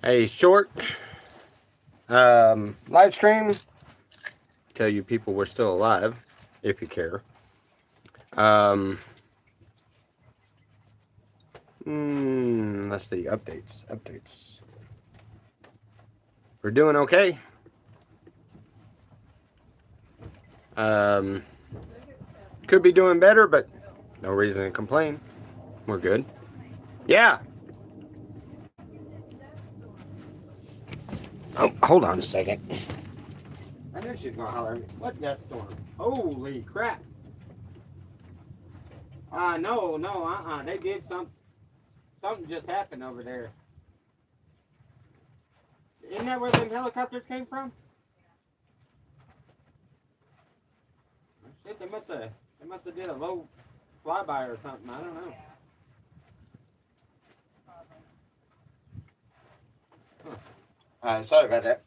a short live stream. Tell you people we're still alive, if you care. Um, let's see. Updates. We're doing okay. Um, could be doing better, but no reason to complain. We're good. Yeah. Oh, hold on a second. I knew she was gonna holler at me. What dust storm? Holy crap! No. They did something. Something just happened over there. Isn't that where them helicopters came from? Shit, they must have did a low flyby or something. I don't know. Huh. Sorry about that.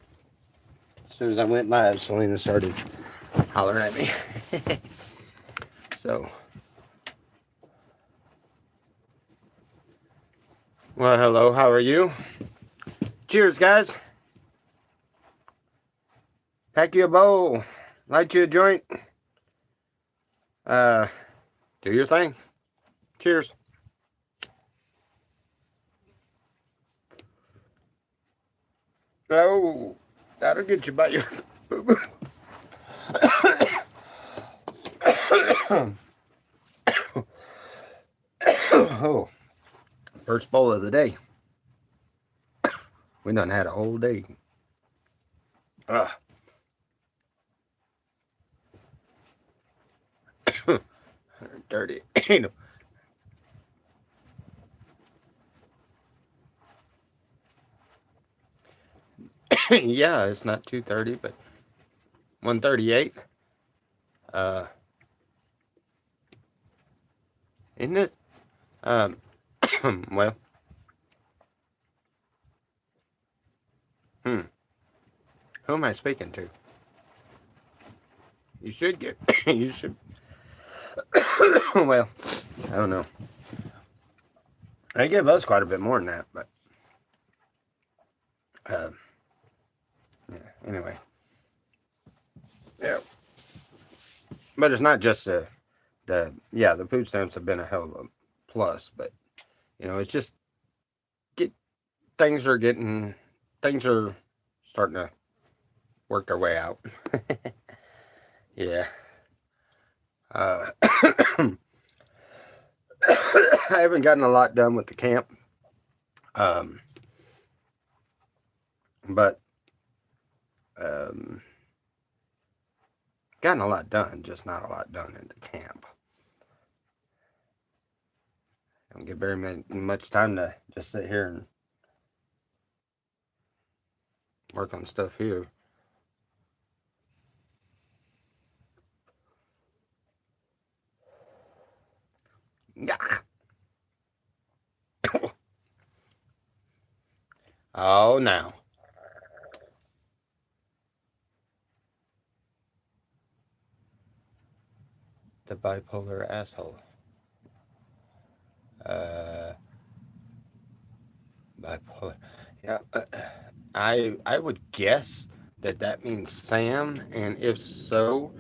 As soon as I went live, Selena started hollering at me. So, well, hello. How are you? Cheers, guys. Pack you a bowl. Light you a joint. Uh, do your thing. Cheers. Oh, that'll get you by your boo boo. Oh, first bowl of the day. We done had a whole day. Uh, 130. Yeah, it's not 230, but 138. Uh, isn't it? Um, well, hmm. Who am I speaking to? You should get. You should. Well, I don't know. I give us quite a bit more than that, but uh, yeah. Anyway, yeah. But it's not just the food stamps have been a hell of a plus, but it's just get things are getting things are starting to work their way out. Yeah. Uh, I haven't gotten a lot done with the camp, um, but um, gotten a lot done, just not a lot done in the camp. I don't get very much time to just sit here and work on stuff here. Yeah. Oh, now. The bipolar asshole. Uh, bipolar. Yeah. I would guess that means Sam, and if so,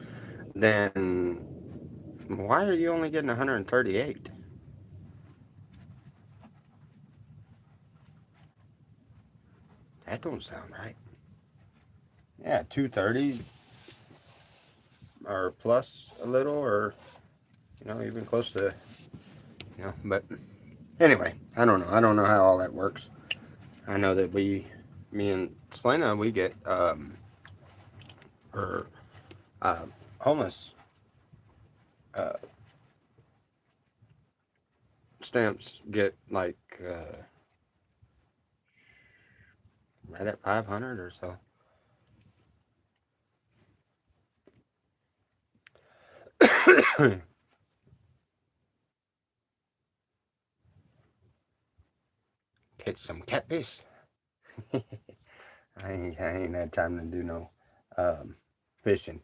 then why are you only getting 138? That don't sound right. Yeah, 230 or plus a little, or even close to But anyway, I don't know. I don't know how all that works. I know that me and Selena, we get her uh, homeless uh, stamps get like right at 500 or so. Catch some catfish. I ain't had time to do no fishing.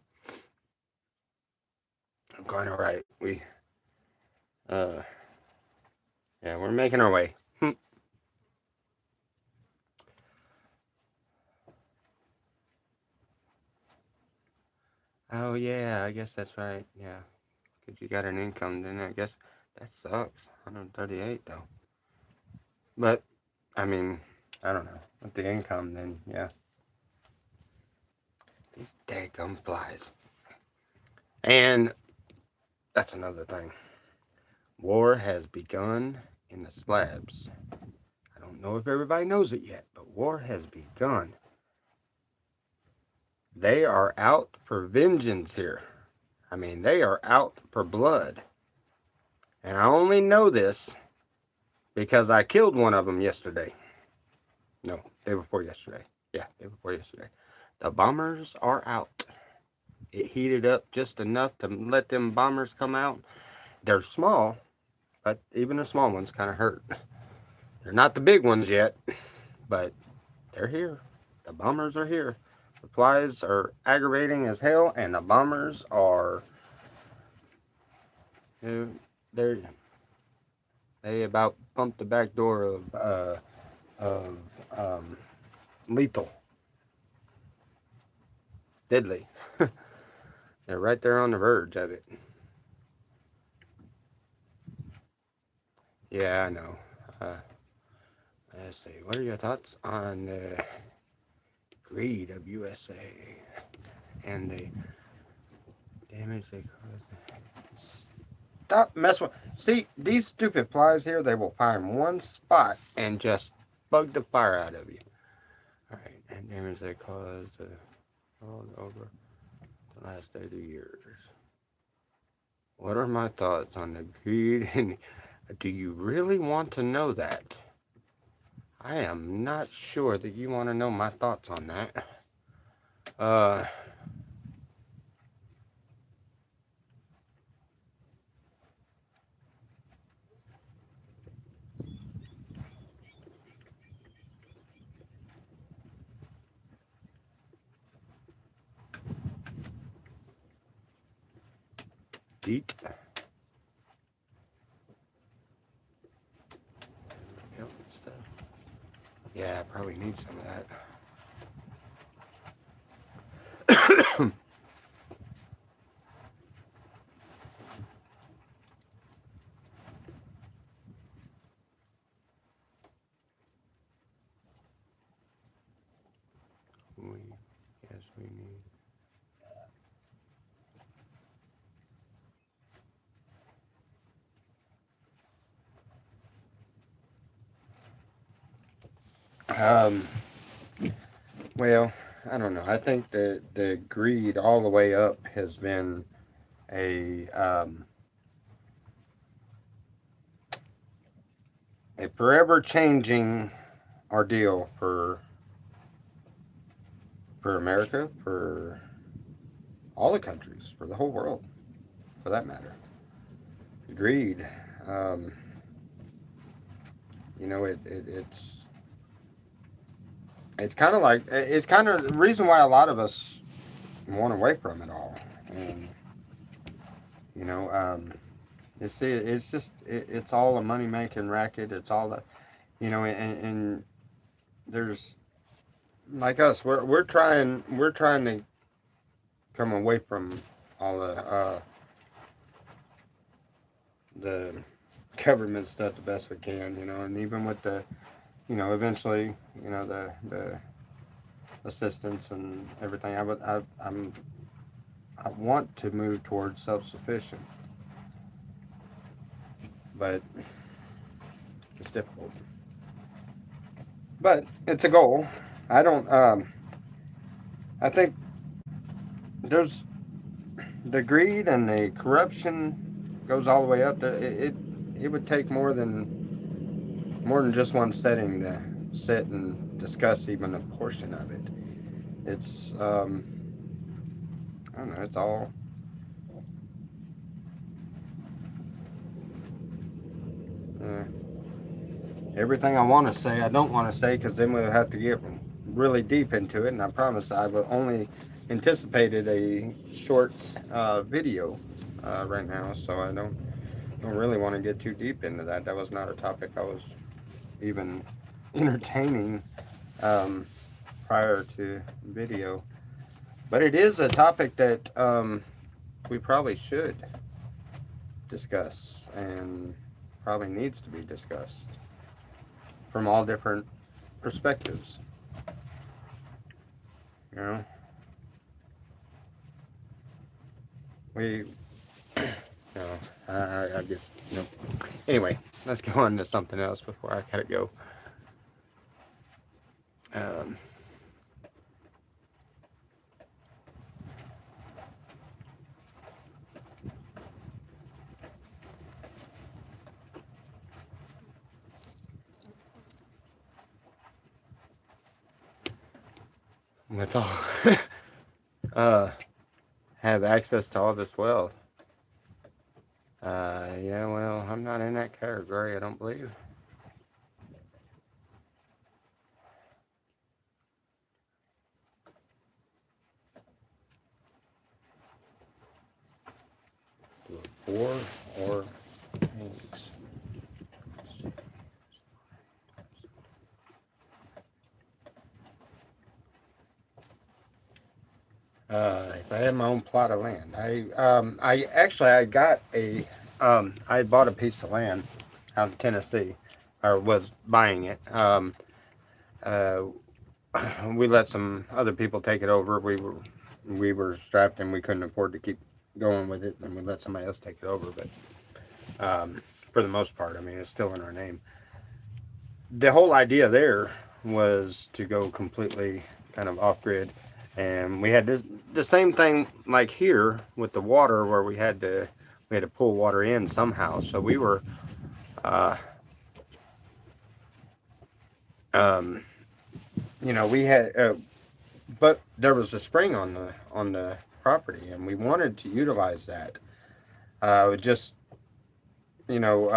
I'm going all right. Uh, yeah, we're making our way. Oh yeah, I guess that's right. Yeah, because you got an income, then I guess that sucks. 138 though. But I mean, I don't know. With the income, then yeah. These daggum flies. And that's another thing. War has begun in the slabs. I don't know if everybody knows it yet, but war has begun. They are out for vengeance here. I mean, they are out for blood. And I only know this because I killed one of them yesterday. No, day before yesterday. Yeah, day before yesterday. The bombers are out. It heated up just enough to let them bombers come out. They're small, but even the small ones kind of hurt. They're not the big ones yet, but they're here. The bombers are here. The flies are aggravating as hell, and the bombers are they're they about pumped the back door of lethal, deadly. They're right there on the verge of it. Yeah, I know. Uh, let's see. What are your thoughts on the greed of USA and the damage they cause? Stop messing with. See, these stupid flies here, they will find one spot and just bug the fire out of you. Alright, and damage they caused all over the last 80 years. What are my thoughts on the greed? And do you really want to know that? I am not sure that you want to know my thoughts on that. Uh, Deet. Yeah, I probably need some of that. we, yes, we need. Um, well, I don't know. I think the greed all the way up has been a a forever changing ordeal for America, for all the countries, for the whole world, for that matter. Greed. Um, it's kind of like it's kind of the reason why a lot of us want away from it all, and you know, it's just it's all a money making racket. It's all a and there's like us, we're trying to come away from all the government stuff the best we can, and even with the eventually the assistance and everything. I want to move towards self sufficient, but it's difficult. But it's a goal. I don't. I think there's the greed and the corruption goes all the way up. It would take more than just one setting to sit and discuss even a portion of it. It's I don't know. It's all uh, everything I want to say. I don't want to say because then we'll have to get really deep into it. And I promise I will only anticipated a short video right now, so I don't really want to get too deep into that. That was not a topic I was even entertaining um, prior to video. But it is a topic that we probably should discuss and probably needs to be discussed from all different perspectives. You know, we, you know, I guess, you know. Anyway, let's go on to something else before I gotta go. Um, with all, uh, have access to all this wealth. Yeah, well, I'm not in that category, I don't believe. Poor or thanks. If I had my own plot of land, I actually I got a, I bought a piece of land out in Tennessee, or was buying it. Uh, we let some other people take it over. We were strapped and we couldn't afford to keep going with it, and we let somebody else take it over. But for the most part, I mean, it's still in our name. The whole idea there was to go completely kind of off grid, and we had the same thing like here with the water, where we had to pull water in somehow. So we were, uh, um, we had, but there was a spring on the property, and we wanted to utilize that. Just you know,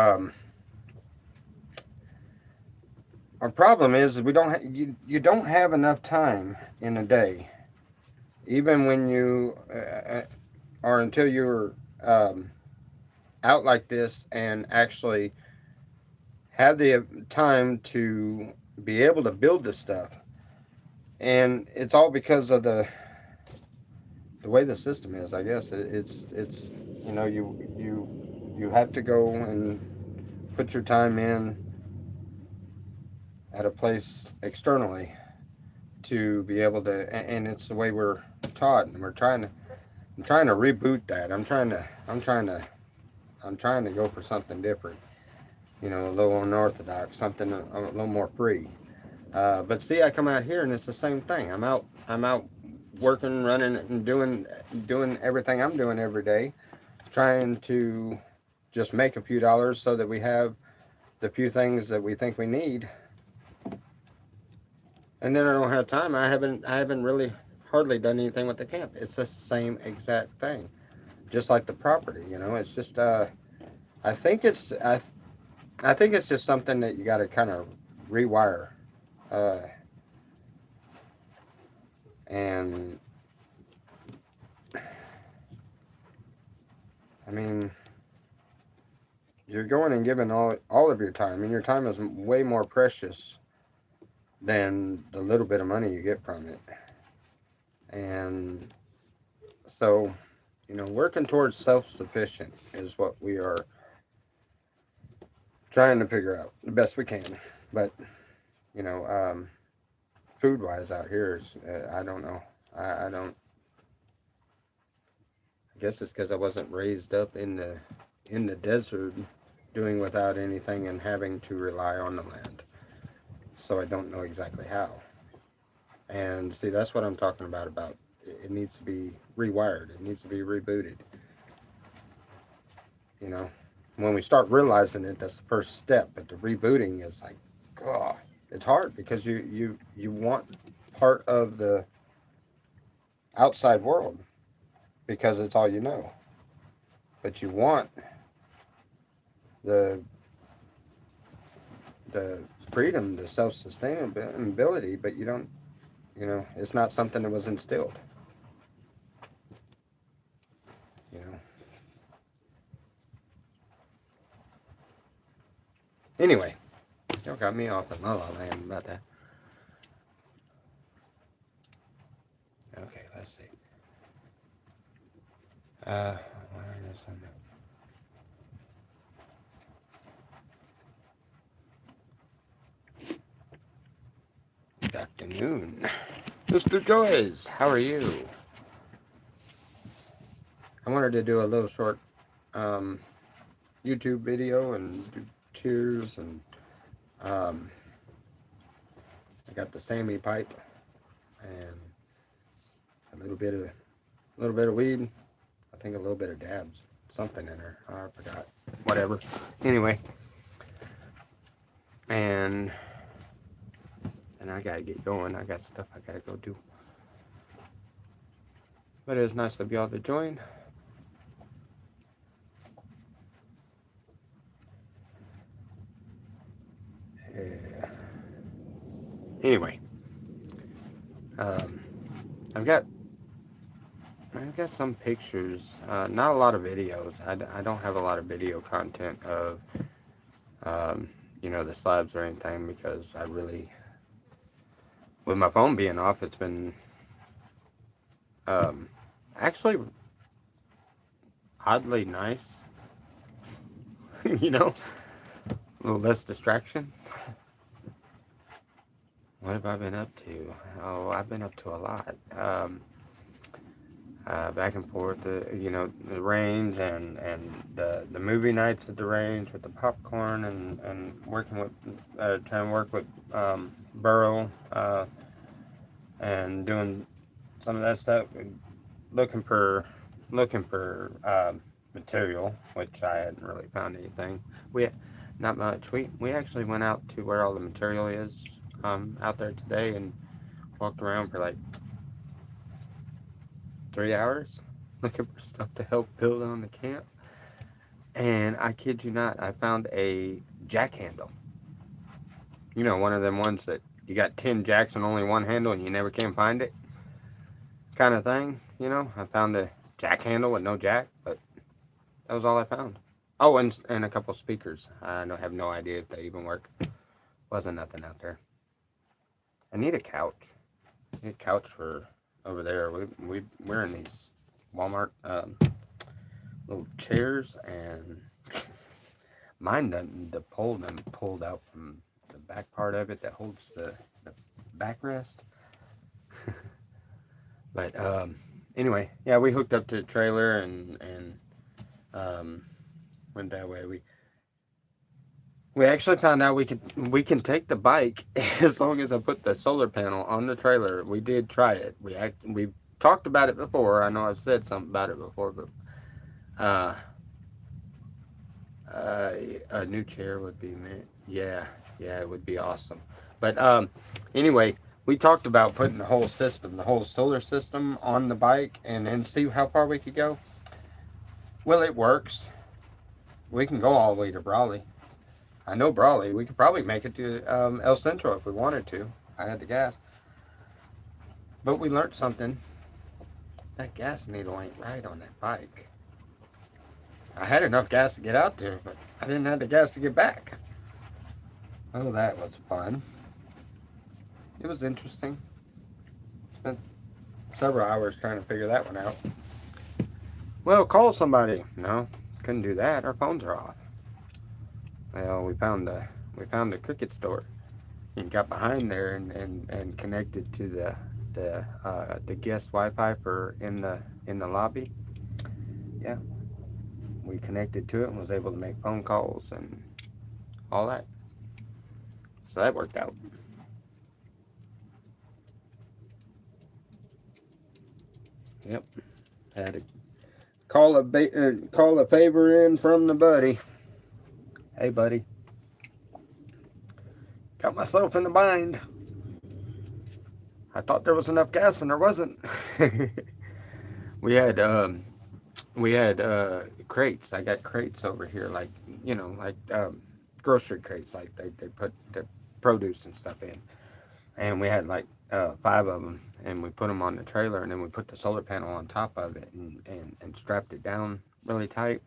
our problem is we don't you don't have enough time in a day, even when you or until you're out like this and actually have the time to be able to build this stuff. And it's all because of the way the system is. I guess it's you have to go and put your time in at a place externally to be able to, and it's the way we're taught, and I'm trying to reboot that. I'm trying to go for something different, a little unorthodox, something a little more free. But see, I come out here and it's the same thing. I'm out working, running, and doing everything I'm doing every day, trying to just make a few dollars so that we have the few things that we think we need. And then I don't have time. I haven't really hardly done anything with the camp. It's the same exact thing, just like the property. It's just I think it's I think it's just something that you got to kind of rewire. Uh, and I mean, you're going and giving all of your time, and your time is way more precious than the little bit of money you get from it. And so, working towards self-sufficient is what we are trying to figure out the best we can. But you know, food-wise out here is I don't know. I don't. I guess it's because I wasn't raised up in the desert, doing without anything and having to rely on the land. So I don't know exactly how. And see, that's what I'm talking about. It needs to be rewired. It needs to be rebooted. You know, when we start realizing it, that's the first step. But the rebooting is like, God, it's hard because you want part of the outside world because it's all you know. But you want the the freedom, the self sustainability, but you don't. It's not something that was instilled. You know. Anyway, you got me off in la la land about that. Okay. Let's see. Where is it? Good afternoon. Mr. Joyce, how are you? I wanted to do a little short YouTube video and do cheers, and I got the Sammy pipe and a little bit of weed. I think a little bit of dabs, something in there. I forgot. Whatever. Anyway, and I gotta get going. I got stuff I gotta go do. But it was nice of y'all to join. Yeah. Anyway, I've got some pictures. Not a lot of videos. I don't have a lot of video content of the slabs or anything, because I really, with my phone being off, it's been actually oddly nice. A little less distraction. What have I been up to? Oh, I've been up to a lot. Back and forth, the range and the movie nights at the range with the popcorn, and working with, trying to work with Burrow, and doing some of that stuff, looking for material, which I hadn't really found anything. Not much. We actually went out to where all the material is out there today, and walked around for like 3 hours looking for stuff to help build on the camp. And I kid you not, I found a jack handle. One of them ones that you got 10 jacks and only one handle and you never can find it kind of thing. I found a jack handle with no jack, but that was all I found. Oh, and a couple speakers. I have no idea if they even work. Wasn't nothing out there. I need a couch. I need a couch for over there. We're in these Walmart little chairs, and mine doesn't, the pole them pulled out from the back part of it that holds the backrest. But anyway, yeah, we hooked up to the trailer and went that way. We actually found out we can take the bike as long as I put the solar panel on the trailer. We did try it. We talked about it before. I know I've said something about it before, but a new chair would be, yeah, it would be awesome. But anyway, we talked about putting the whole solar system on the bike, and then see how far we could go. Well, it works. We can go all the way to Brawley. I know Brawley. We could probably make it to El Centro if we wanted to. I had the gas. But we learned something. That gas needle ain't right on that bike. I had enough gas to get out there, but I didn't have the gas to get back. Oh, that was fun. It was interesting. Spent several hours trying to figure that one out. Well, call somebody. No, couldn't do that. Our phones are off. Well, we found a Cricket store and got behind there and connected to the guest Wi-Fi for in the lobby. Yeah, we connected to it and was able to make phone calls and all that. So that worked out. Yep, had to call a favor in from the buddy. Hey, buddy. Got myself in the bind. I thought there was enough gas and there wasn't. We had crates. I got crates over here, like grocery crates, like they put their produce and stuff in. And we had like 5 of them, and we put them on the trailer, and then we put the solar panel on top of it and strapped it down really tight.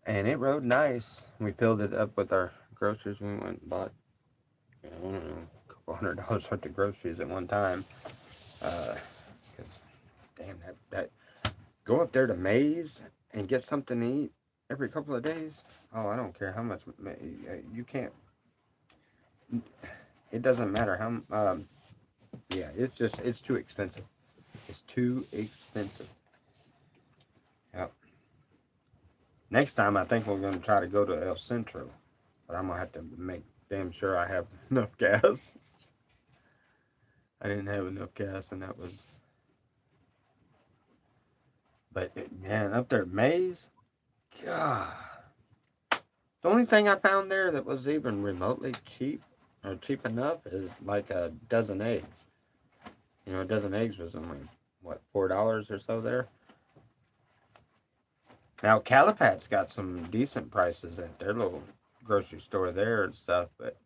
And it rode nice. We filled it up with our groceries. We went and bought, I don't know, a couple $100 worth of groceries at one time. go up there to Maze and get something to eat every couple of days. Oh, I don't care how much you can't. It doesn't matter how. Yeah, it's too expensive. It's too expensive. Yep. Next time, I think we're going to try to go to El Centro, but I'm gonna have to make damn sure I have enough gas. I didn't have enough gas, and that was. But man, up there, at Maze, God. The only thing I found there that was even remotely cheap or cheap enough is like a dozen eggs. You know, a dozen eggs was only what, $4 or so there. Now Calipat's got some decent prices at their little grocery store there and stuff, but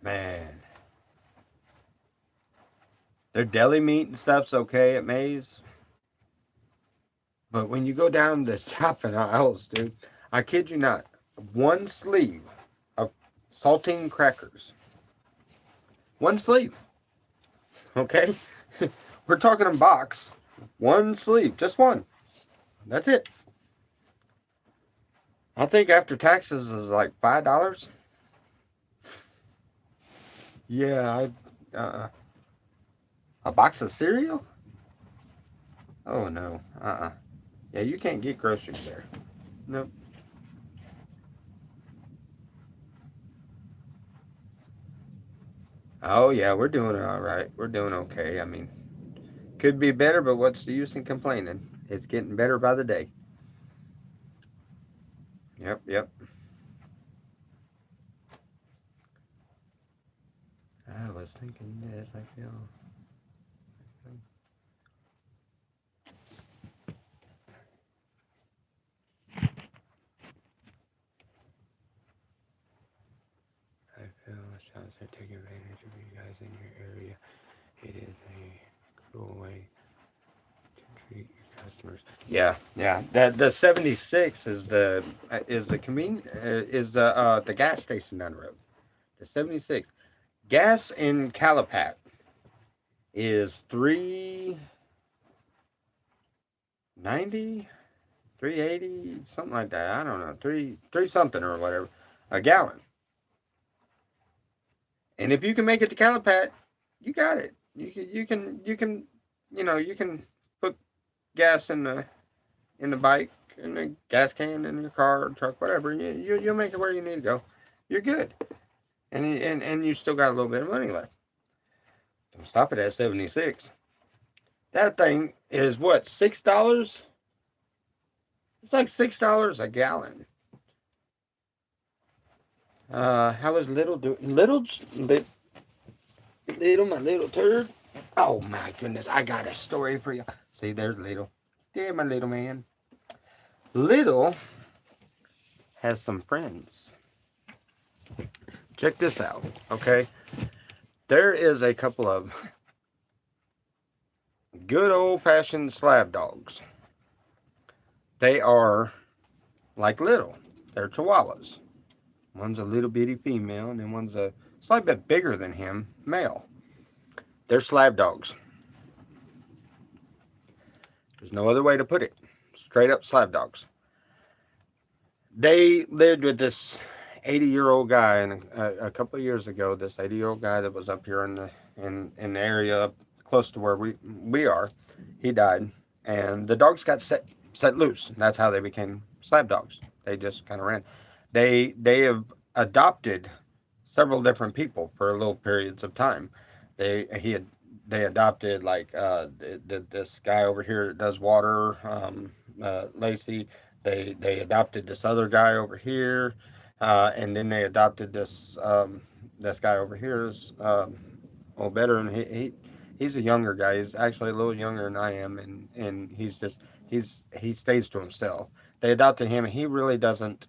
man, their deli meat and stuff's okay at Maze. But when you go down the shopping aisles, dude, I kid you not, one sleeve of saltine crackers. One sleeve. Okay? We're talking a box. One sleeve. Just one. That's it. I think after taxes is like $5. Yeah, a box of cereal? Oh no. Yeah, you can't get groceries there. Nope. Oh yeah, we're doing all right. We're doing okay. I mean, could be better, but what's the use in complaining? It's getting better by the day. Yep, yep. I was thinking this. I feel. I feel shots are taking advantage of you guys in your area. It is a cruel way to treat your customers. Yeah, yeah. That the 76 is the is the gas station down the road. The 76 gas in Calipat is 390, 380, something like that. I don't know, three something or whatever a gallon. And if you can make it to Calipat, you got it. You can put gas in the bike, in the gas can, in your car, or truck, whatever. You'll make it where you need to go. You're good, and you still got a little bit of money left. Don't stop it at 76. That thing is what, $6? It's like $6 a gallon. How is little do little my little turd? Oh my goodness, I got a story for you. See, there's little. There, my little man. Little has some friends. Check this out, okay? There is a couple of good old-fashioned slab dogs. They are like little. They're chihuahuas. One's a little bitty female, and then one's a slight bit bigger than him, male. They're slab dogs. There's no other way to put it. Straight up slab dogs. They lived with this 80-year-old guy, and a couple of years ago, this 80-year-old guy that was up here in the area up close to where we are, he died, and the dogs got set loose. That's how they became slab dogs. They just kind of ran. They have adopted several different people for little periods of time. They adopted like this guy over here that does water, Lacey. They adopted this other guy over here, and then they adopted this guy over here. Is a little better, and he's a younger guy. He's actually a little younger than I am, and he stays to himself. They adopted him, and he really doesn't.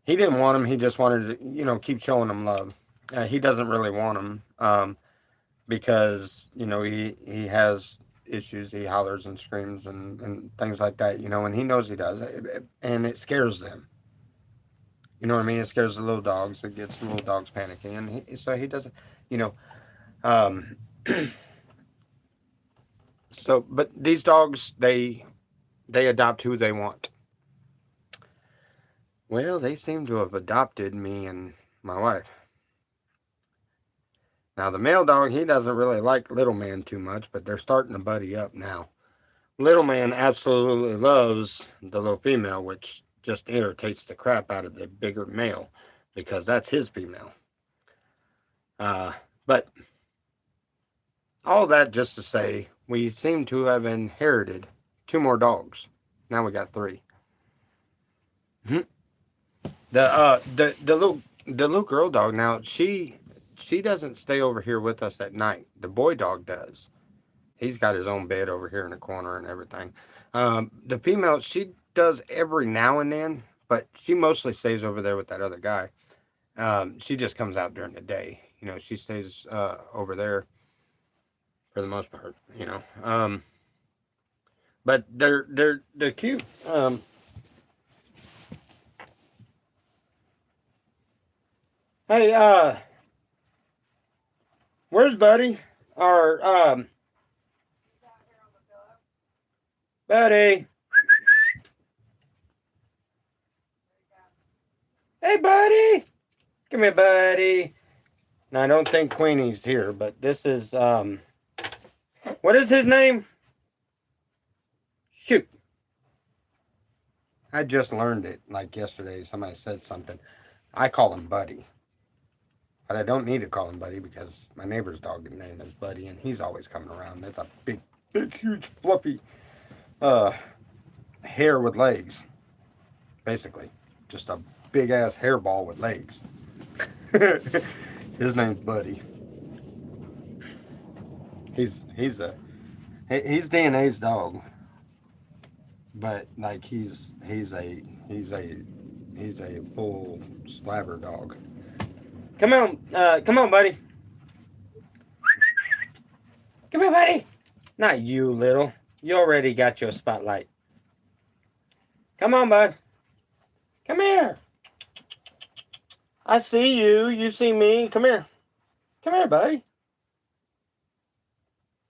He didn't want him. He just wanted to, keep showing him love. He doesn't really want him because he has issues. He hollers and screams and things like that. And he knows he does, and it scares them. You know what I mean? It scares the little dogs. It gets the little dogs panicking, and so he doesn't. You know, Um, so, but these dogs, they adopt who they want. Well, they seem to have adopted me and my wife. Now, the male dog, he doesn't really like little man too much, but they're starting to buddy up now. Little man absolutely loves the little female, which just irritates the crap out of the bigger male because that's his female. But all that just to say, we seem to have inherited two more dogs. Now we got three. Mhm. The little girl dog. Now she doesn't stay over here with us at night. The boy dog does. He's got his own bed over here in the corner and everything. The female, she does every now and then, but she mostly stays over there with that other guy. She just comes out during the day. She stays over there for the most part. But they're cute. Hey, where's Buddy? Or Buddy? Hey, Buddy! Come here, Buddy. Now I don't think Queenie's here, but this is what is his name? Shoot. I just learned it like yesterday. Somebody said something. I call him Buddy. But I don't need to call him Buddy because my neighbor's dog name is Buddy and he's always coming around. It's a big, huge, fluffy hair with legs. Basically. Just a big ass hairball with legs. His name's Buddy. He's DNA's dog. But like he's a full slaver dog. Come on, buddy. Come here, buddy. Not you, little. You already got your spotlight. Come on, bud. Come here. I see you. You see me. Come here. Come here, buddy.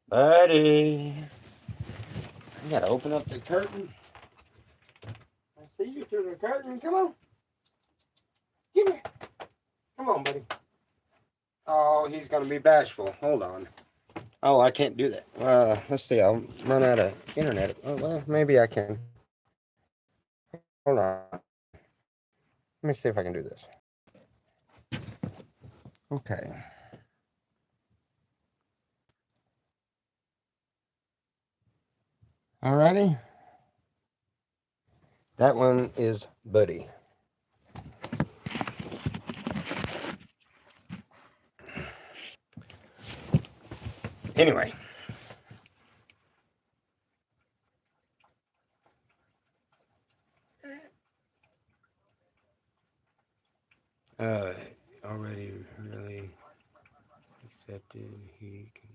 Buddy. I gotta open up the curtain. I see you through the curtain. Come on. Come here. Come on, buddy. Oh, he's gonna be bashful. Hold on. Oh, I can't do that. Let's see. I'll run out of internet. Oh, well, maybe I can. Hold on. Let me see if I can do this. Okay. Alrighty. That one is Buddy. Anyway. Already really accepted he can.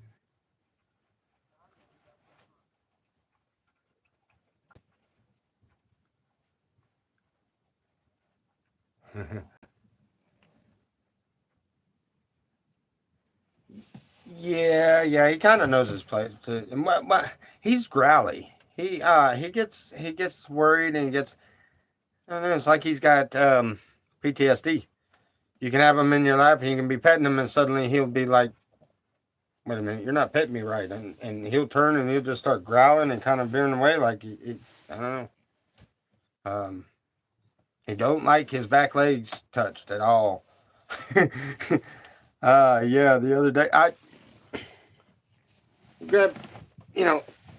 Yeah, he kind of knows his place. And he's growly. He gets worried and gets. I don't know. It's like he's got PTSD. You can have him in your lap, and you can be petting him, and suddenly he'll be like, "Wait a minute, you're not petting me right," and he'll turn and he'll just start growling and kind of veering away like I don't know. He don't like his back legs touched at all. Yeah, the other day I grab,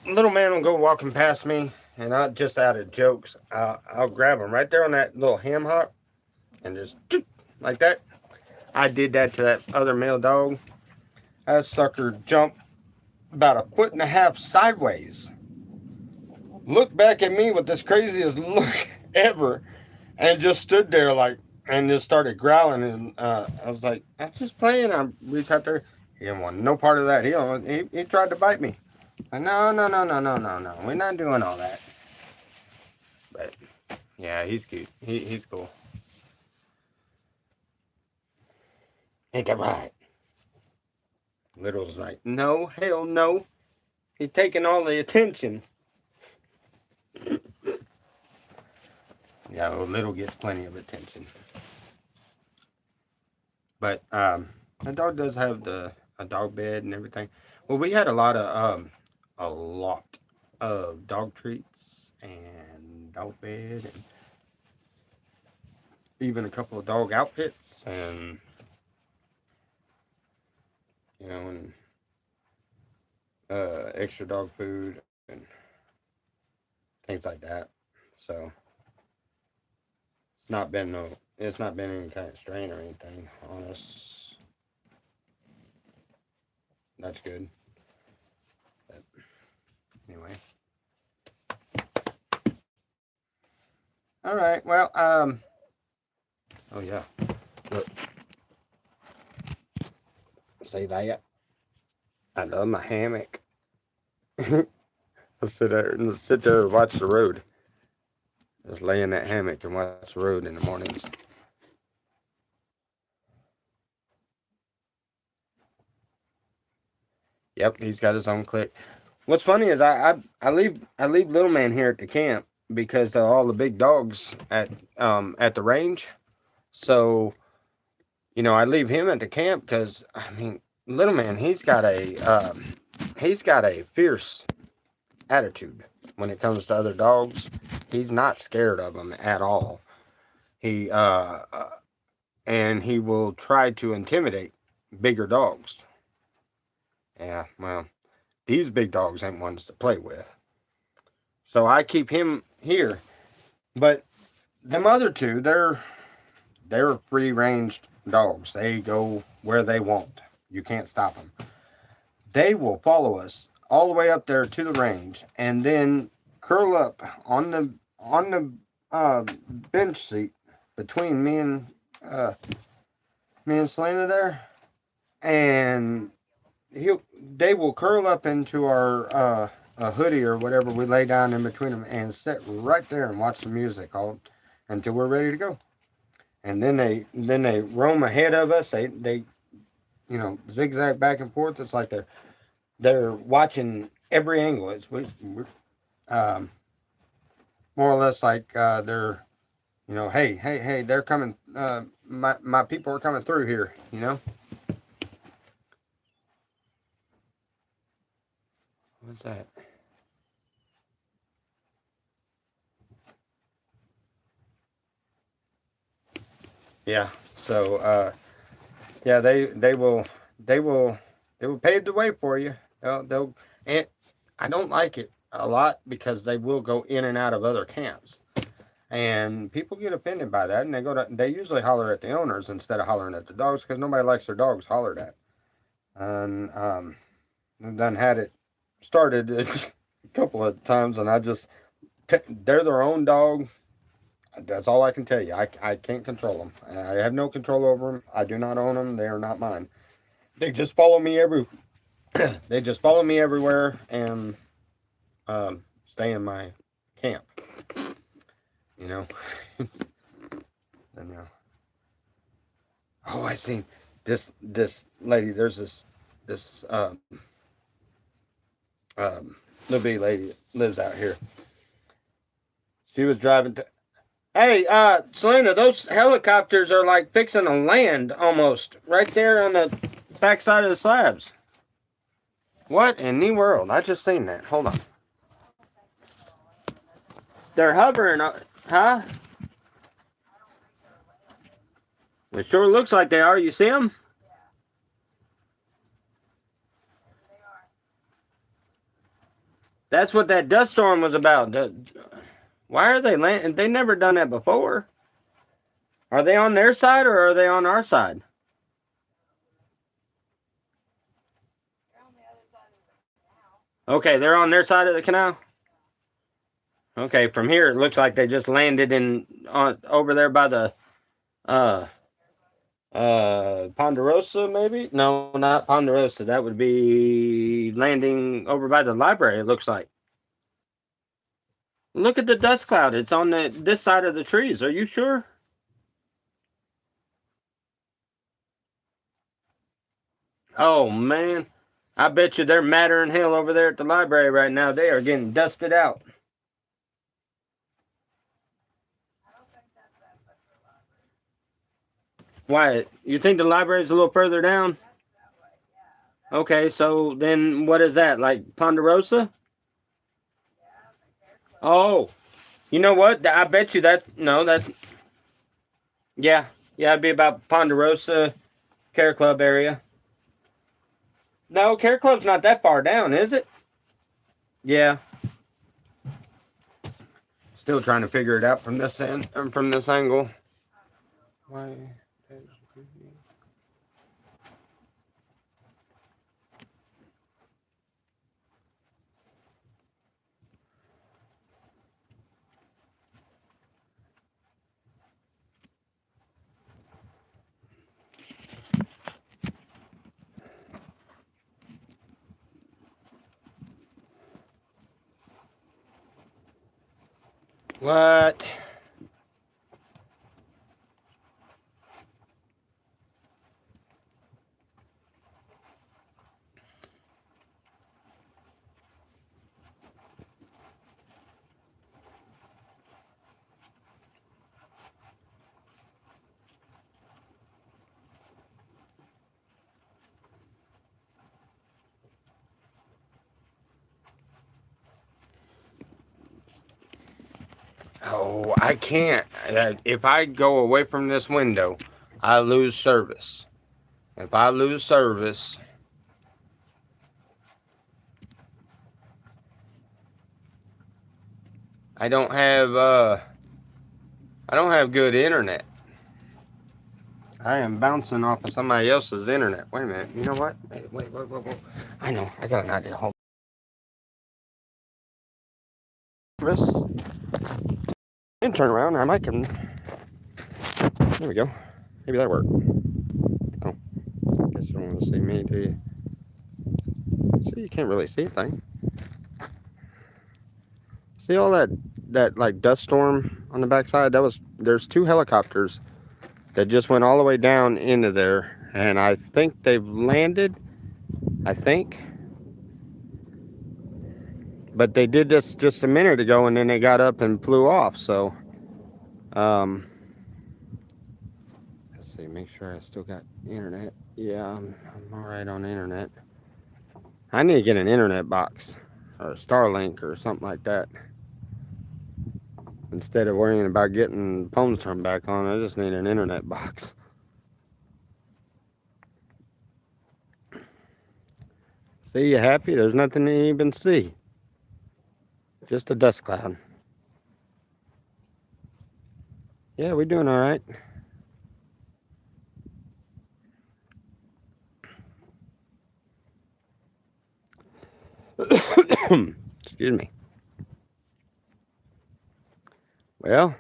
little man will go walking past me, and I just out of jokes, I'll grab him right there on that little ham hock, and just like that. I did that to that other male dog. That sucker jumped about 1.5 feet sideways, looked back at me with this craziest look ever, and just stood there like, and just started growling. And I was like, I'm just playing. I reached out there. He didn't want no part of that. He tried to bite me. No, no, no, no, no, no, no. We're not doing all that. But yeah, he's cute. He's cool. Ain't that right? Little's like, no, hell no. He's taking all the attention. Yeah, well, Little gets plenty of attention. But the dog does have a dog bed and everything. Well, we had a lot of dog treats and dog bed and even a couple of dog outfits and and extra dog food and things like that. So it's not been any kind of strain or anything on us. That's good. But anyway. All right. Well, oh yeah. Look. See that? I love my hammock. I'll sit there and watch the road. Just lay in that hammock and watch the road in the mornings. Yep, he's got his own clique. What's funny is I leave Little Man here at the camp because of all the big dogs at the range. So, I leave him at the camp because I mean, Little Man, he's got a fierce attitude when it comes to other dogs. He's not scared of them at all. He and he will try to intimidate bigger dogs. Yeah, well, these big dogs ain't ones to play with. So I keep him here. But them other two, they're free-ranged dogs. They go where they want. You can't stop them. They will follow us all the way up there to the range and then curl up on the bench seat between me and Selena there, and they will curl up into our a hoodie or whatever we lay down in between them and sit right there and watch the music all until we're ready to go. And then they roam ahead of us. They zigzag back and forth. It's like they're watching every angle. It's more or less like they're hey, they're coming. My people are coming through here. What's that? Yeah. So yeah, they will pave the way for you. They'll and I don't like it a lot because they will go in and out of other camps, and people get offended by that, and they usually holler at the owners instead of hollering at the dogs because nobody likes their dogs hollered at. And I've done had it started a couple of times, and they're their own dog. That's all I can tell you. I can't control them. I have no control over them. I do not own them. They are not mine. They just follow me they just follow me everywhere and stay in my camp. And oh, I seen this lady. There's this little bitty lady that lives out here. She was driving to. Hey, Selena, those helicopters are like fixing to land almost right there on the backside of the slabs. What in the world? I just seen that. Hold on. They're hovering, huh? It sure looks like they are. You see them? That's what that dust storm was about. Why are they landing? They never done that before. Are they on their side or are they on our side? Okay, they're on their side of the canal. Okay, from here it looks like they just landed over there by the Ponderosa, maybe? No, not Ponderosa. That would be landing over by the library, it looks like. Look at the dust cloud. It's on this side of the trees. Are you sure? Oh, man. I bet you they're madder than hell over there at the library right now. They are getting dusted out. Why? You think the library's a little further down? Okay, so then what is that? Like Ponderosa? Oh, you know what? I bet you that. No, that's. Yeah, it'd be about Ponderosa, Care Club area. No, Care Club's not that far down, is it? Yeah. Still trying to figure it out from this end, from this angle. Why? What? Oh, I can't. If I go away from this window, I lose service. If I lose service, I don't have good internet. I am bouncing off of somebody else's internet. Wait a minute. You know what? Wait. I know. I got an idea. Hold on. And turn around. I might can. There we go. Maybe that worked. Oh, I guess you don't want to see me, do you? See, you can't really see a thing. See all that like dust storm on the backside? There's 2 helicopters that just went all the way down into there, and I think they've landed. I think. But they did this just a minute ago, and then they got up and flew off. So, let's see, make sure I still got internet. Yeah, I'm all right on internet. I need to get an internet box or a Starlink or something like that. Instead of worrying about getting phones turned back on, I just need an internet box. See, you happy? There's nothing to even see. Just a dust cloud. Yeah, we're doing all right. Excuse me. Well,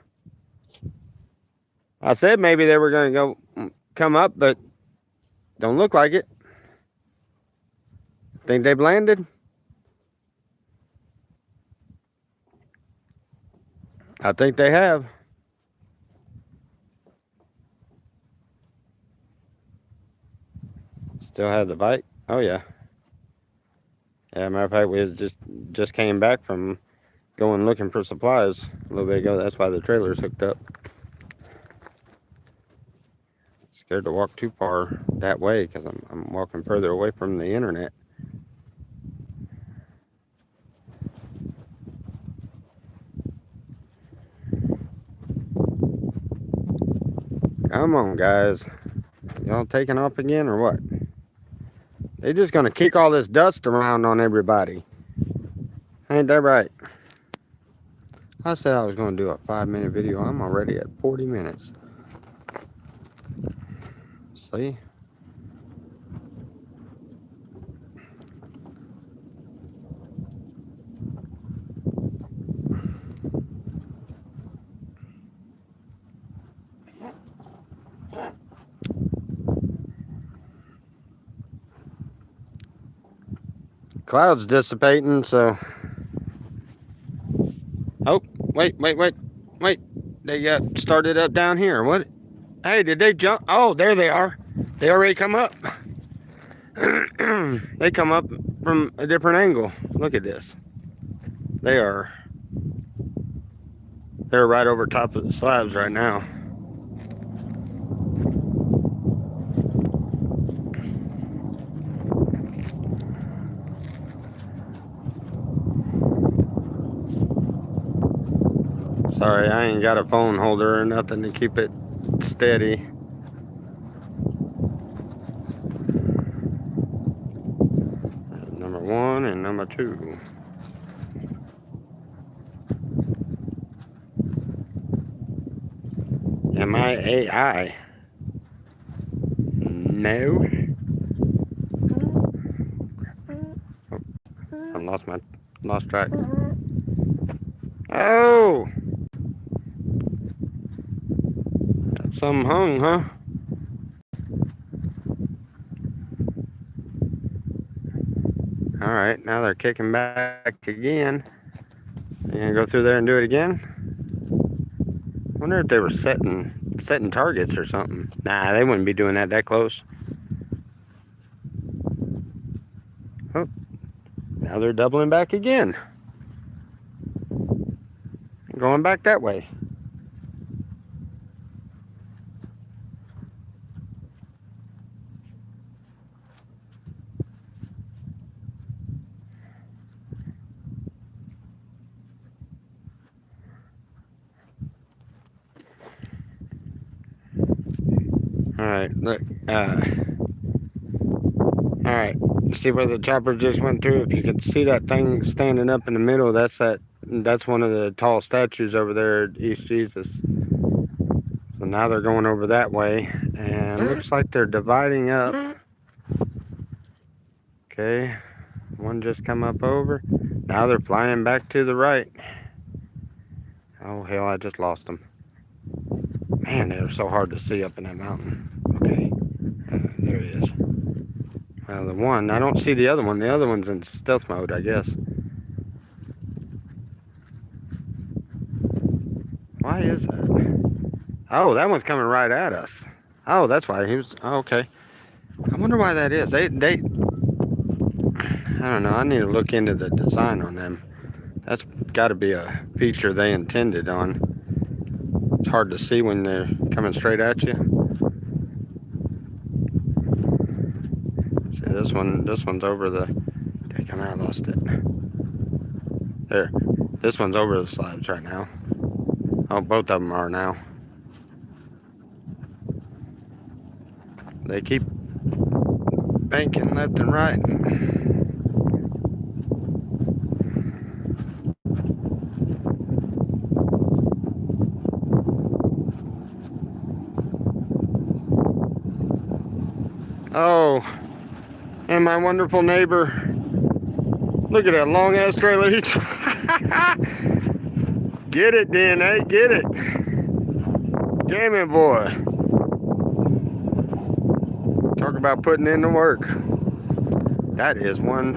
I said maybe they were going to come up, but don't look like it. Think they've landed? I think they have. Still have the bike? Oh yeah. Yeah, matter of fact, we just came back from going looking for supplies a little bit ago. That's why the trailer's hooked up. Scared to walk too far that way because I'm walking further away from the internet. Come on, guys. Y'all taking off again or what? They just gonna kick all this dust around on everybody. Ain't that right? I said I was gonna do a 5-minute video. I'm already at 40 minutes. See? Clouds dissipating, so. Oh, wait. They got started up down here. What? Hey, did they jump? Oh, there they are. They already come up. they come up from a different angle. Look at this. They're right over top of the slabs right now. Sorry, I ain't got a phone holder or nothing to keep it steady. Number 1 and number 2. Am I AI? No. I lost track. Oh! Got some hung, huh? Alright, now they're kicking back again. You gonna go through there and do it again? Wonder if they were setting targets or something. Nah, they wouldn't be doing that close. Oh, now they're doubling back again. Going back that way. Alright, look. Alright, see where the chopper just went through? If you can see that thing standing up in the middle, that's one of the tall statues over there at East Jesus. So now they're going over that way, and looks like they're dividing up. Okay, one just come up over. Now they're flying back to the right. Oh hell, I just lost them. Man, they're so hard to see up in that mountain. Okay, there he is. Well, the one, I don't see the other one. The other one's in stealth mode, I guess. Why is that? Oh, that one's coming right at us. Oh, that's why he was, oh, okay. I wonder why that is. They, I don't know. I need to look into the design on them. That's got to be a feature they intended on. It's hard to see when they're coming straight at you. See, this one's over the, come on, I lost it. There, this one's over the slabs right now. Oh, both of them are now. They keep banking left and right. Oh, and my wonderful neighbor. Look at that long ass trailer. Get it, DNA, get it. Damn it, boy. Talk about putting in the work. That is one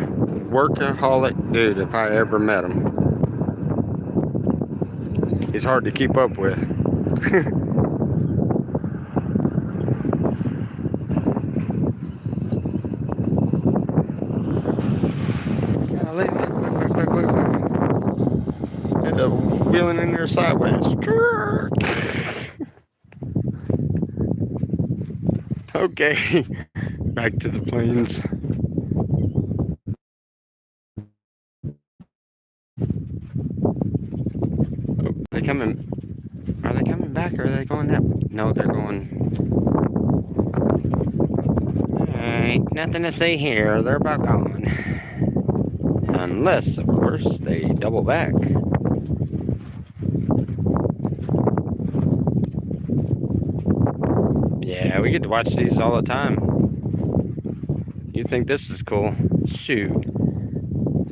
workaholic dude if I ever met him. He's hard to keep up with. Look. End up wheeling in there sideways. Okay, back to the plains. Oh, are they coming back or are they going that way? No, they're going. Alright, nothing to see here. They're about gone. Unless, of course, they double back. Yeah, we get to watch these all the time. You think this is cool? Shoot.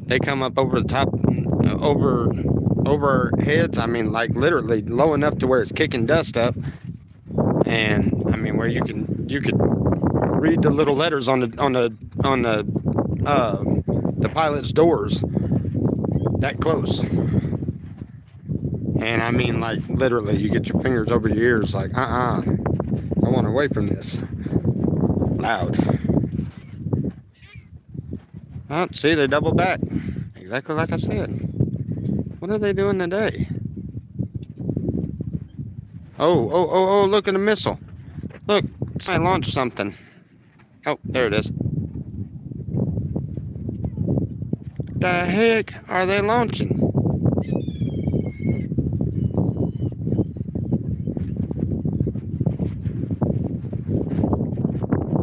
They come up over the top, over our heads. I mean, like literally low enough to where it's kicking dust up. And I mean, where you could read the little letters on the pilot's doors. That close. And I mean, like literally, you get your fingers over your ears, like I want away from this. Loud. Oh, see, they double back. Exactly like I said. What are they doing today? Oh, look at the missile. Look, I launched something. Oh, there it is. The heck are they launching?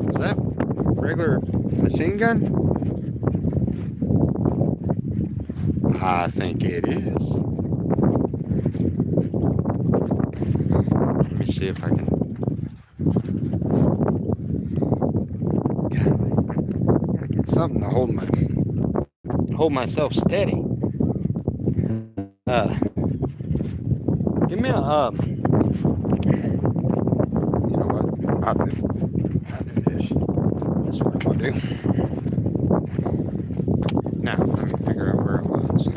Is that regular machine gun? I think it is. Let me see if I can. Gotta get something to hold myself steady. Give me a You know what? I'll do this. That's what I'm gonna do. Now let me figure out where it was.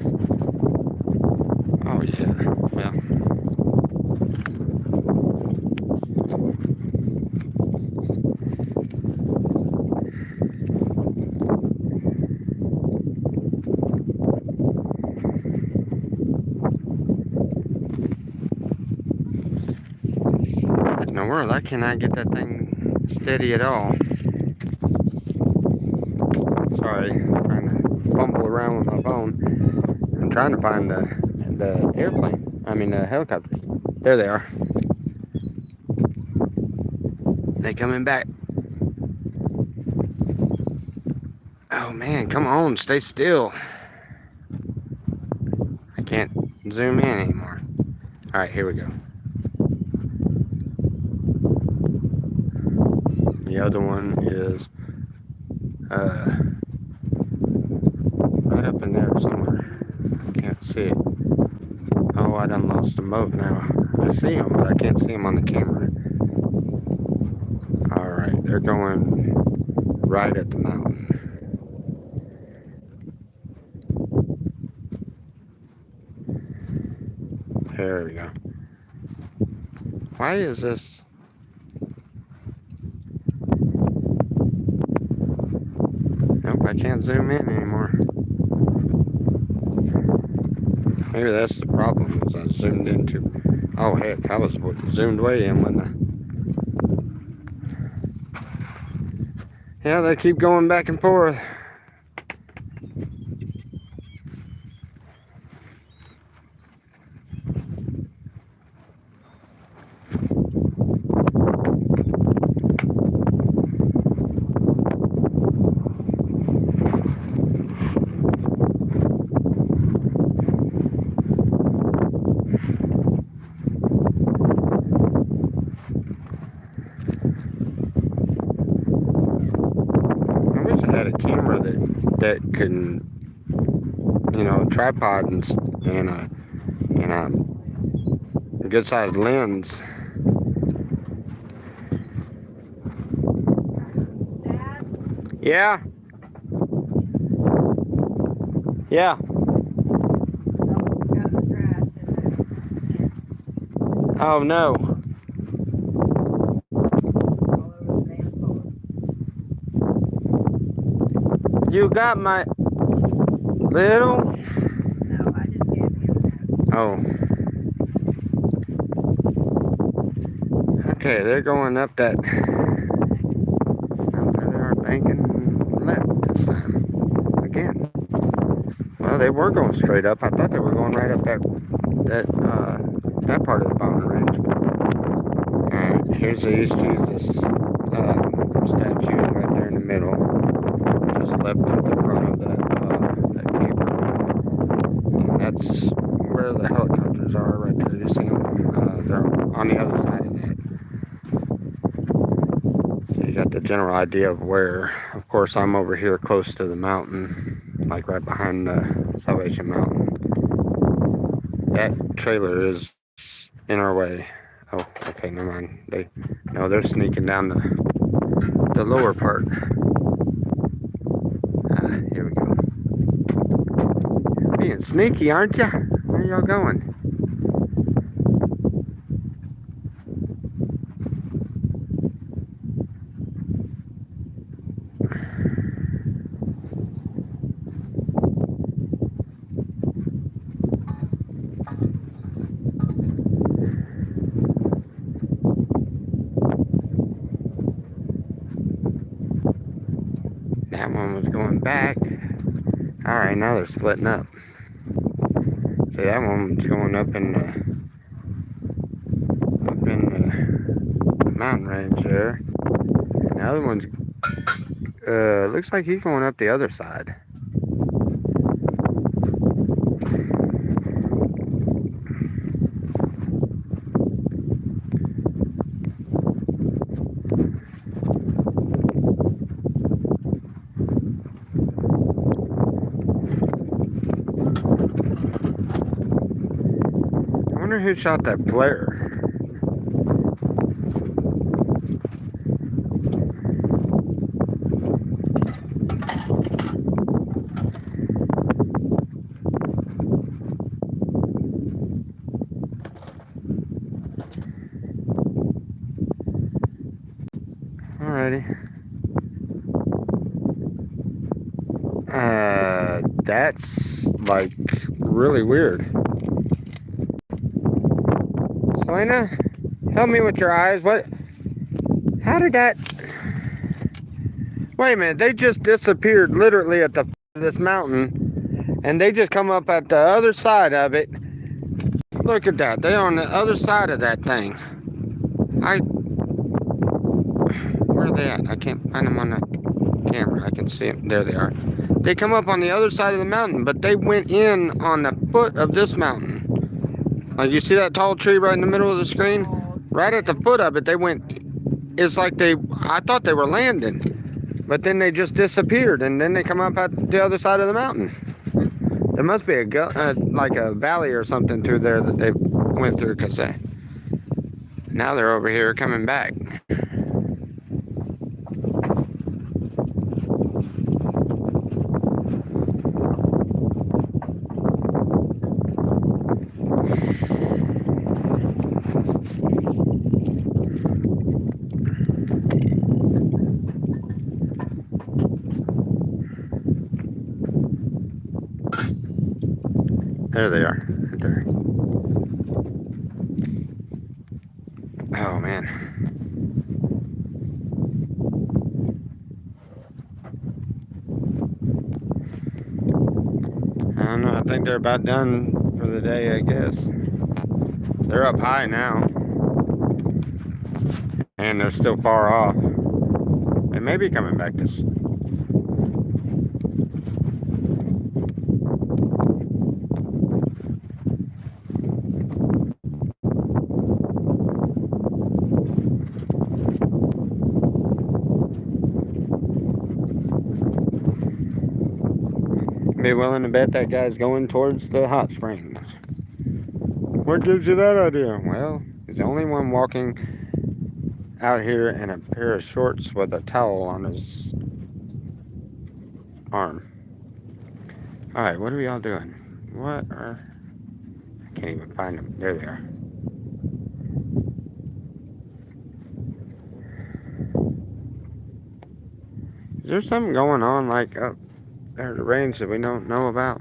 Oh yeah. Well. There's no world. I cannot get that thing steady at all. Sorry, I'm trying to fumble around with my phone. I'm trying to find the airplane. I mean the helicopter. There they are. They coming back. Oh man, come on, stay still. I can't zoom in anymore. All right, here we go. The other one is right up in there somewhere. Can't see it. Oh, I done lost the mote now. I see them, but I can't see them on the camera. All right, they're going right at the mountain. There we go. Why is this? Nope, I can't zoom in anymore. Maybe that's the problem, is I zoomed into. Oh heck, I was zoomed way in, wasn't I? Yeah, they keep going back and forth. I wish I had a camera that can, you know, a tripod and a good sized lens. Dad? Yeah. Yeah. Got the trash in Oh no. there. All over the dance floor. You got my little. No, I just gave him that. Oh. Okay, they're going up that. Oh, there they are banking left this time. Again. Well, they were going straight up. I thought they were going right up that part of the mountain range. Alright, here's the East Jesus statue right there in the middle. Just left of the front of that camper. And that's where the helicopters are right there. You see them? They're on the other side of that. So you got the general idea of where. Of course, I'm over here close to the mountain, like right behind the Salvation Mountain. That trailer is in our way. Oh, okay, never mind. They're sneaking down the lower part. Here we go. Being sneaky, aren't you? Where y'all going? That one was going back. All right, now they're splitting up. See, that one was going up in the mountain range there. And the other one's looks like he's going up the other side. I wonder who shot that flare. Alrighty. That's like really weird. Selena, help me with your eyes. What? How did that? Wait a minute. They just disappeared literally at the foot of this mountain, and they just come up at the other side of it. Look at that. They're on the other side of that thing. Where are they at? I can't find them on the camera. I can see them. There they are. They come up on the other side of the mountain, but they went in on the foot of this mountain. Like, you see that tall tree right in the middle of the screen? Right at the foot of it, they went. It's like I thought they were landing, but then they just disappeared, and then they come up at the other side of the mountain. There must be like a valley or something through there that they went through, because now they're over here coming back. There they are, right there. Oh man. I don't know, I think they're about done for the day, I guess. They're up high now. And they're still far off. They may be coming back this. Be willing to bet that guy's going towards the hot springs. What gives you that idea? Well, he's the only one walking out here in a pair of shorts with a towel on his arm. Alright, what are we all doing? I can't even find them. There they are. Is there something going on like up there at the range that we don't know about?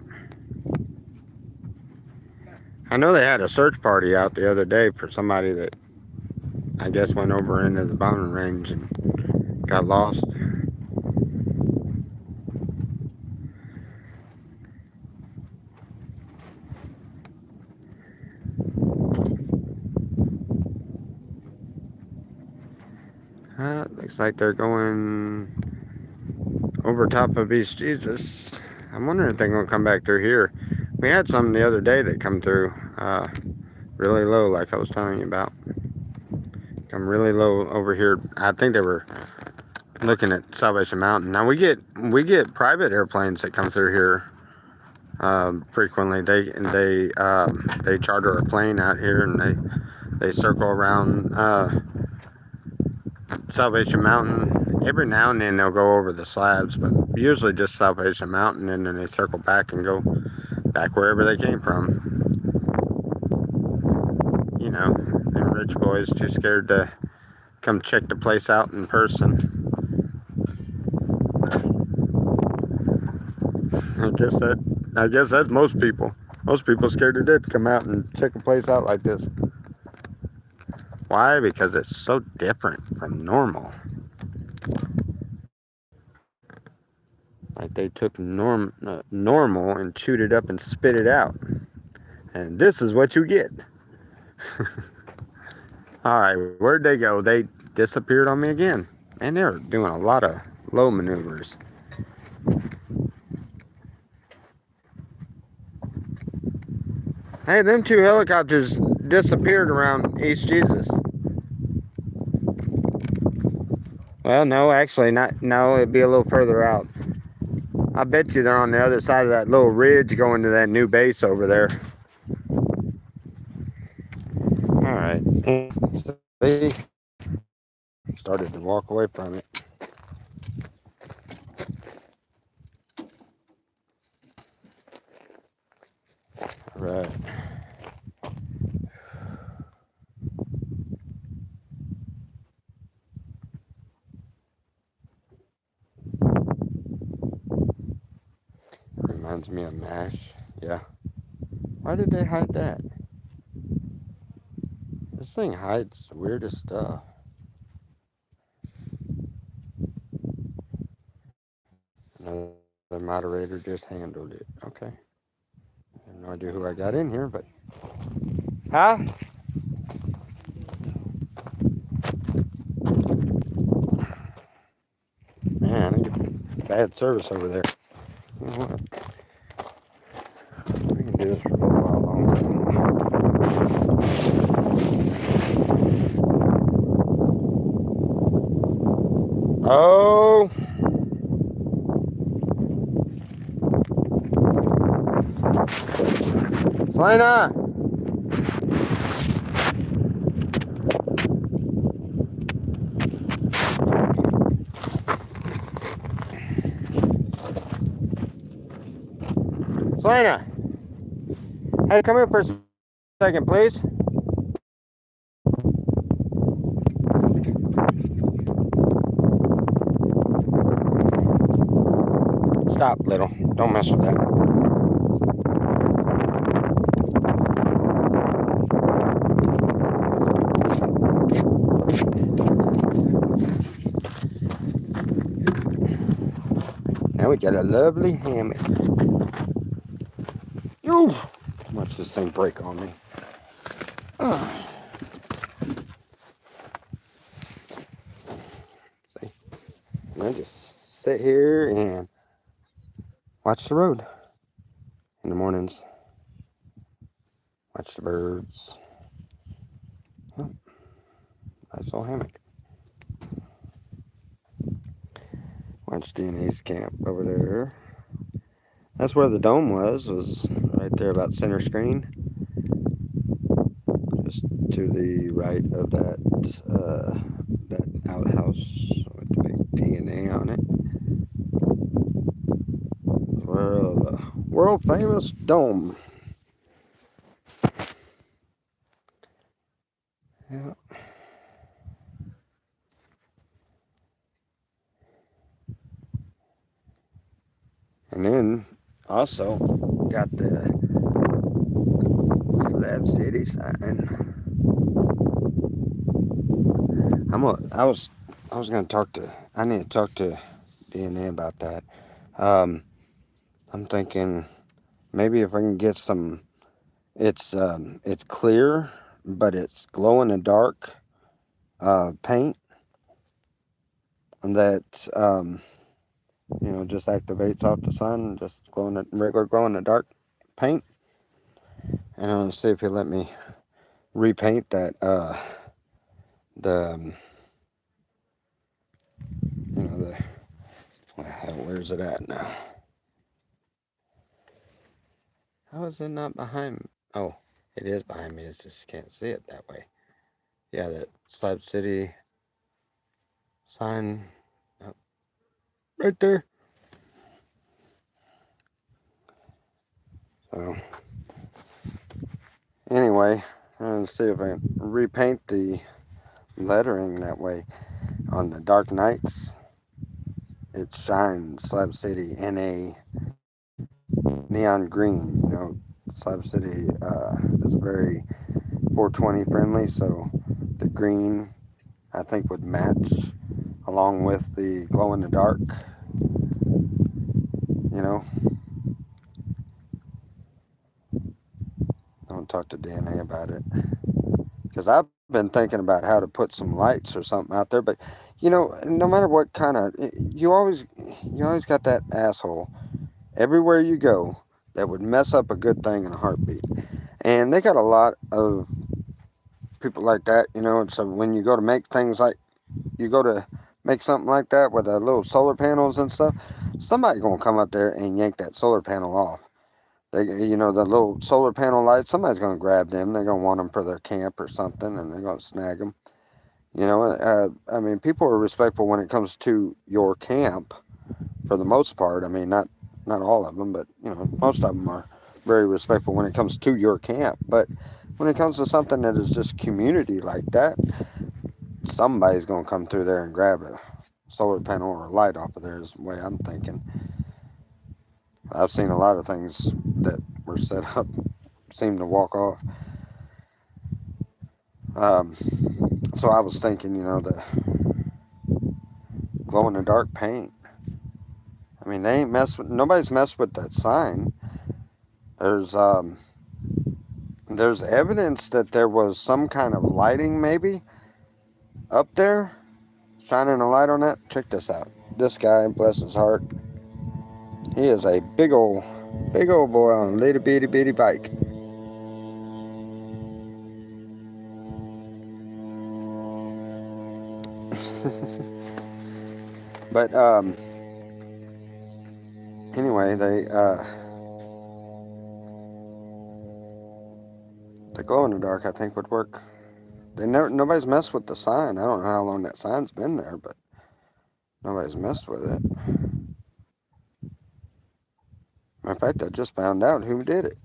I know they had a search party out the other day for somebody that I guess went over into the boundary range and got lost. Looks like they're going over top of East Jesus. I'm wondering if they're going to come back through here. We had some the other day that come through really low, like I was telling you about. Come really low over here. I think they were looking at Salvation Mountain. Now we get private airplanes that come through here frequently. They charter a plane out here and they circle around Salvation Mountain. Every now and then they'll go over the slabs, but usually just Salvation Mountain, and then they circle back and go back wherever they came from. You know, them rich boys too scared to come check the place out in person. I guess that's most people. Most people scared to death to come out and check a place out like this. Why? Because it's so different from normal. Like they took normal and chewed it up and spit it out. And this is what you get. All right, where'd they go? They disappeared on me again. And they're doing a lot of low maneuvers. Hey, them 2 helicopters disappeared around East Jesus. Well, no, actually not. No, it'd be a little further out. I bet you they're on the other side of that little ridge going to that new base over there. All right. They started to walk away from it. All right. Reminds me of MASH. Yeah. Why did they hide that? This thing hides weirdest stuff. Another moderator just handled it. Okay. I have no idea who I got in here, but... Huh? Man, I get bad service over there. You know what? We can do this for a little while longer. Oh! Selena! Selena! Hey, come here for a second, please. Stop, little. Don't mess with that. Now we got a lovely hammock. Oof! Watch this thing break on me. See? And I just sit here and watch the road in the mornings. Watch the birds. Oh, nice little hammock. Watch DNA's camp over there. That's where the dome was right there about center screen. Just to the right of that outhouse with the big DNA on it. Where the world famous dome. Yeah. And then also got the Slab City sign. I was gonna talk to. I need to talk to DNA about that. I'm thinking maybe if I can get some. It's clear, but it's glow in the dark paint that just activates off the sun, just regular glow in the dark paint. And I'm gonna see if he'll let me repaint that where's it at now? How is it not behind me? Oh, it is behind me. I just can't see it that way. Yeah, that Slab City sign right there. So anyway, I'm gonna see if I can repaint the lettering that way. On the dark nights, it shines Slab City in a neon green. Slab City is very 420 friendly, so the green I think would match along with the glow in the dark you know, I want to talk to DNA about it because I've been thinking about how to put some lights or something out there. But you know, no matter what kind of, you always got that asshole everywhere you go that would mess up a good thing in a heartbeat. And they got a lot of people like that, you know. And so when you go to make things like you go to make something like that with the little solar panels and stuff, somebody's gonna come up there and yank that solar panel off. They, you know, the little solar panel lights. Somebody's gonna grab them. They're gonna want them for their camp or something, and they're gonna snag them. You know, I mean, people are respectful when it comes to your camp, for the most part. I mean, not all of them, but you know, most of them are very respectful when it comes to your camp. But when it comes to something that is just community like that, somebody's gonna come through there and grab a solar panel or a light off of there. Is the way I'm thinking. I've seen a lot of things that were set up seem to walk off. Um, so I was thinking, you know, the glow in the dark paint. I mean, they ain't messed with. Nobody's messed with that sign. There's um, there's evidence that there was some kind of lighting maybe up there, shining a light on that. Check this out. This guy, bless his heart, he is a big old boy on a little bitty bitty bike. But anyway, the glow in the dark I think would work. Nobody's messed with the sign. I don't know how long that sign's been there, but nobody's messed with it. Matter of fact, I just found out who did it.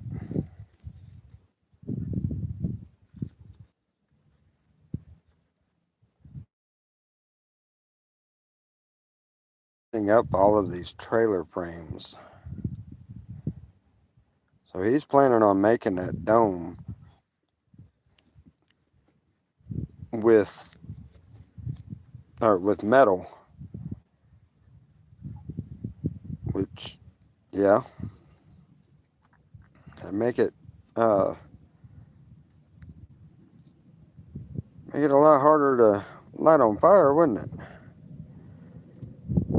Up all of these trailer frames. So he's planning on making that dome with metal, which yeah, make it make it a lot harder to light on fire, wouldn't it?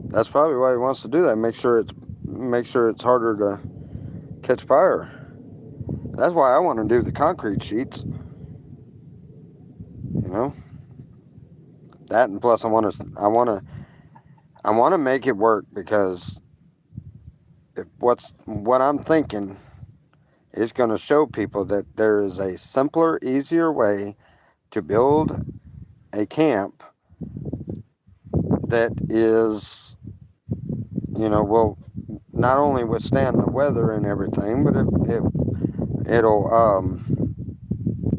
That's probably why he wants to do that. Make sure it's harder to catch fire. That's why I want to do the concrete sheets. You know, that, and plus I want to make it work, because what I'm thinking is going to show people that there is a simpler, easier way to build a camp that is, you know, will not only withstand the weather and everything, but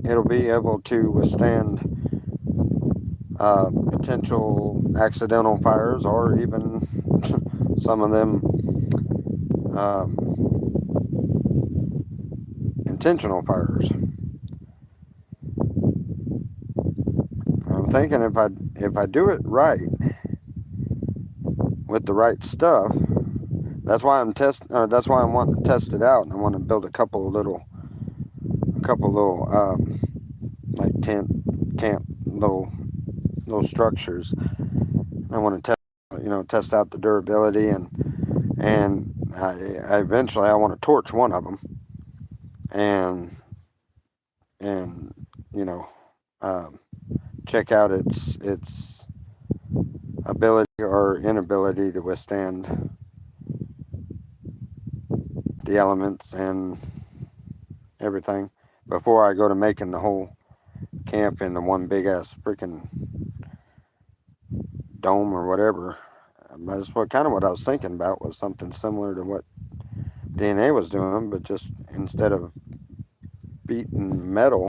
it'll be able to withstand potential accidental fires, or even some of them intentional fires. I'm thinking if I do it right with the right stuff, that's why that's why I want to test it out, and I want to build a couple little like tent camp little structures. I want to test out the durability, and I eventually I want to torch one of them, and you know check out its ability or inability to withstand the elements and everything before I go to making the whole camp in the one big ass freaking dome or whatever. That's what I was thinking about, was something similar to what DNA was doing, but just instead of beating metal